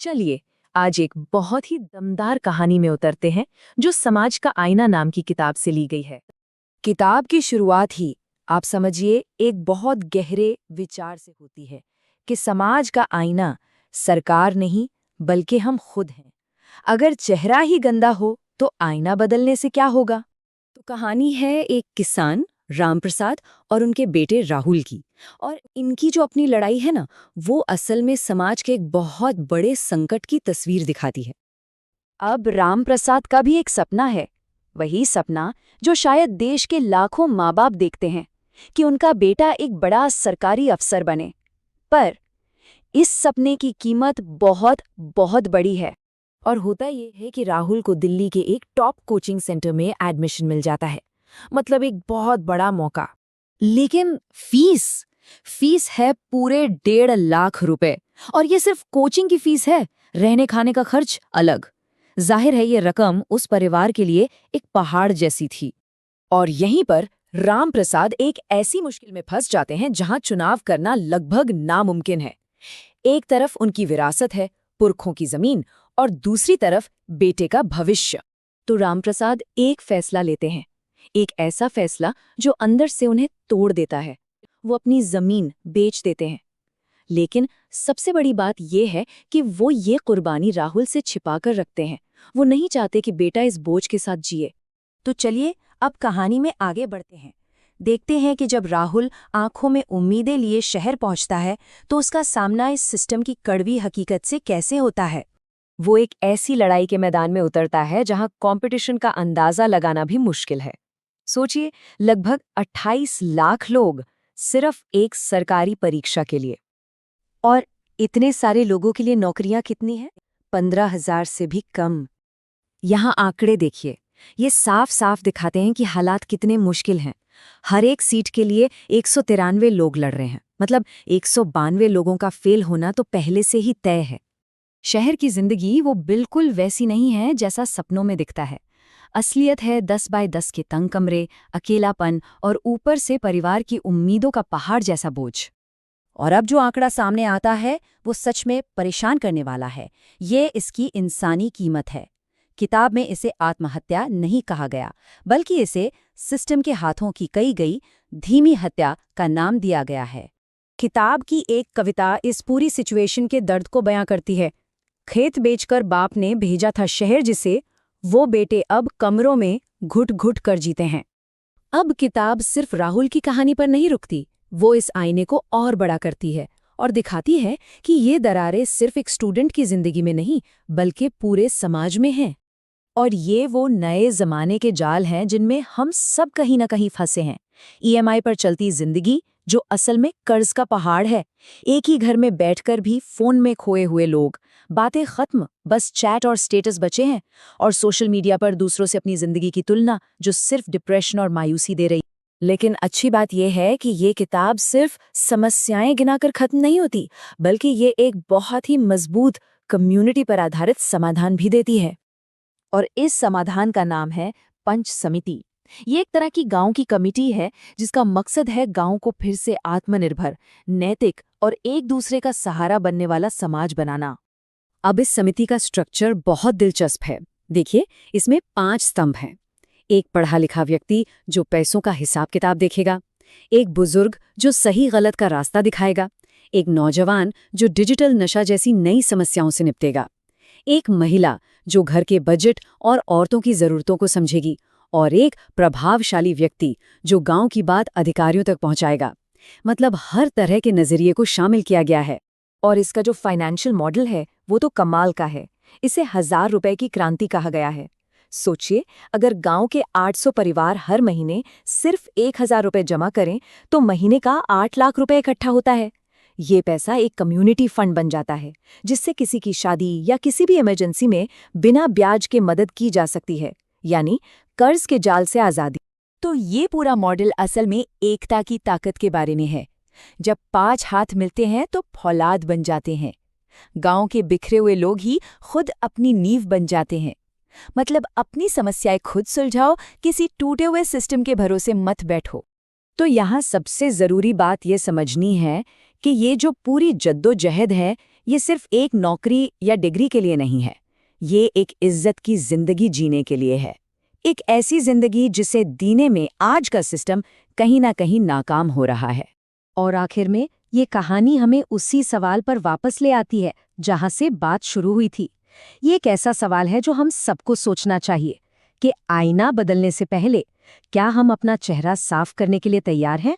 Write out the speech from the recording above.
चलिए आज एक बहुत ही दमदार कहानी में उतरते हैं जो समाज का आईना नाम की किताब से ली गई है। किताब की शुरुआत ही आप समझिए एक बहुत गहरे विचार से होती है कि समाज का आईना सरकार नहीं बल्कि हम खुद हैं। अगर चेहरा ही गंदा हो तो आईना बदलने से क्या होगा। तो कहानी है एक किसान रामप्रसाद और उनके बेटे राहुल की, और इनकी जो अपनी लड़ाई है ना, वो असल में समाज के एक बहुत बड़े संकट की तस्वीर दिखाती है। अब रामप्रसाद का भी एक सपना है, वही सपना जो शायद देश के लाखों माँ बाप देखते हैं कि उनका बेटा एक बड़ा सरकारी अफसर बने। पर इस सपने की कीमत बहुत बहुत बड़ी है। और होता ये है कि राहुल को दिल्ली के एक टॉप कोचिंग सेंटर में एडमिशन मिल जाता है, मतलब एक बहुत बड़ा मौका। लेकिन फीस है पूरे 1.5 लाख रुपए, और ये सिर्फ कोचिंग की फीस है, रहने खाने का खर्च अलग। जाहिर है ये रकम उस परिवार के लिए एक पहाड़ जैसी थी। और यहीं पर रामप्रसाद एक ऐसी मुश्किल में फंस जाते हैं जहां चुनाव करना लगभग नामुमकिन है। एक तरफ उनकी विरासत है, पुरखों की जमीन, और दूसरी तरफ बेटे का भविष्य। तो रामप्रसाद एक फैसला लेते हैं, एक ऐसा फैसला जो अंदर से उन्हें तोड़ देता है। वो अपनी जमीन बेच देते हैं। लेकिन सबसे बड़ी बात यह है कि वो ये कुर्बानी राहुल से छिपाकर रखते हैं। वो नहीं चाहते कि बेटा इस बोझ के साथ जिए। तो चलिए अब कहानी में आगे बढ़ते हैं। देखते हैं कि जब राहुल आंखों में उम्मीदें लिए शहर पहुंचता है तो उसका सामना इस सिस्टम की कड़वी हकीकत से कैसे होता है। वो एक ऐसी लड़ाई के मैदान में उतरता है जहां कंपटीशन का अंदाजा लगाना भी मुश्किल है। सोचिए, लगभग 28 लाख लोग सिर्फ एक सरकारी परीक्षा के लिए। और इतने सारे लोगों के लिए नौकरियां कितनी हैं? 15,000 से भी कम। यहाँ आंकड़े देखिए, ये साफ साफ दिखाते हैं कि हालात कितने मुश्किल हैं। हर एक सीट के लिए 193 लोग लड़ रहे हैं, मतलब 192 लोगों का फेल होना तो पहले से ही तय है। शहर की जिंदगी वो बिल्कुल वैसी नहीं है जैसा सपनों में दिखता है। असलियत है 10 बाय 10 के तंग कमरे, अकेलापन, और ऊपर से परिवार की उम्मीदों का पहाड़ जैसा बोझ। और अब जो आंकड़ा सामने आता है वो सच में परेशान करने वाला है। ये इसकी इंसानी कीमत है। किताब में इसे आत्महत्या नहीं कहा गया, बल्कि इसे सिस्टम के हाथों की कई गई धीमी हत्या का नाम दिया गया है। किताब की एक कविता इस पूरी सिचुएशन के दर्द को बयां करती है। खेत बेचकर बाप ने भेजा था शहर जिसे, वो बेटे अब कमरों में घुट घुट कर जीते हैं। अब किताब सिर्फ राहुल की कहानी पर नहीं रुकती, वो इस आईने को और बड़ा करती है और दिखाती है कि ये दरारें सिर्फ एक स्टूडेंट की जिंदगी में नहीं बल्कि पूरे समाज में हैं। और ये वो नए जमाने के जाल हैं जिनमें हम सब कहीं ना कहीं फंसे हैं। ईएमआई पर चलती जिंदगी जो असल में कर्ज का पहाड़ है। एक ही घर में बैठकर भी फोन में खोए हुए लोग, बातें खत्म, बस चैट और स्टेटस बचे हैं। और सोशल मीडिया पर दूसरों से अपनी जिंदगी की तुलना जो सिर्फ डिप्रेशन और मायूसी दे रही। लेकिन अच्छी बात यह है कि ये किताब सिर्फ समस्याएं गिनाकर खत्म नहीं होती, बल्कि ये एक बहुत ही मजबूत कम्युनिटी पर आधारित समाधान भी देती है। और इस समाधान का नाम है पंच समिति। ये एक तरह की गांव की कमेटी है जिसका मकसद है गांव को फिर से आत्मनिर्भर, नैतिक और एक दूसरे का सहारा बनने वाला समाज बनाना। अब इस समिति का स्ट्रक्चर बहुत दिलचस्प है। देखिए, इसमें 5 स्तंभ हैं। एक पढ़ा लिखा व्यक्ति जो पैसों का हिसाब किताब देखेगा, एक बुजुर्ग जो सही गलत का रास्ता दिखाएगा, एक नौजवान जो डिजिटल नशा जैसी नई समस्याओं से निपटेगा, एक महिला जो घर के बजट और औरतों की जरूरतों को समझेगी, और एक प्रभावशाली व्यक्ति जो गांव की बात अधिकारियों तक पहुंचाएगा। मतलब हर तरह के नजरिए को शामिल किया गया है। और इसका जो फाइनेंशियल मॉडल है वो तो कमाल का है। इसे 1000 रुपए की क्रांति कहा गया है। सोचिए, अगर गांव के 800 परिवार हर महीने सिर्फ 1000 रुपए जमा करें तो महीने का 8 लाख रुपए इकट्ठा होता है। ये पैसा एक कम्युनिटी फंड बन जाता है जिससे किसी की शादी या किसी भी इमरजेंसी में बिना ब्याज के मदद की जा सकती है, यानी कर्ज के जाल से आज़ादी। तो ये पूरा मॉडल असल में एकता की ताकत के बारे में है। जब 5 हाथ मिलते हैं तो फौलाद बन जाते हैं। गांव के बिखरे हुए लोग ही खुद अपनी नींव बन जाते हैं। मतलब अपनी समस्याएं खुद सुलझाओ, किसी टूटे हुए सिस्टम के भरोसे मत बैठो। तो यहाँ सबसे जरूरी बात ये समझनी है कि ये जो पूरी जद्दोजहद है ये सिर्फ एक नौकरी या डिग्री के लिए नहीं है, ये एक इज्जत की जिंदगी जीने के लिए है। एक ऐसी जिंदगी जिसे जीने में आज का सिस्टम कहीं ना कहीं नाकाम हो रहा है। और आखिर में ये कहानी हमें उसी सवाल पर वापस ले आती है जहां से बात शुरू हुई थी। ये एक ऐसा सवाल है जो हम सबको सोचना चाहिए कि आईना बदलने से पहले क्या हम अपना चेहरा साफ करने के लिए तैयार हैं?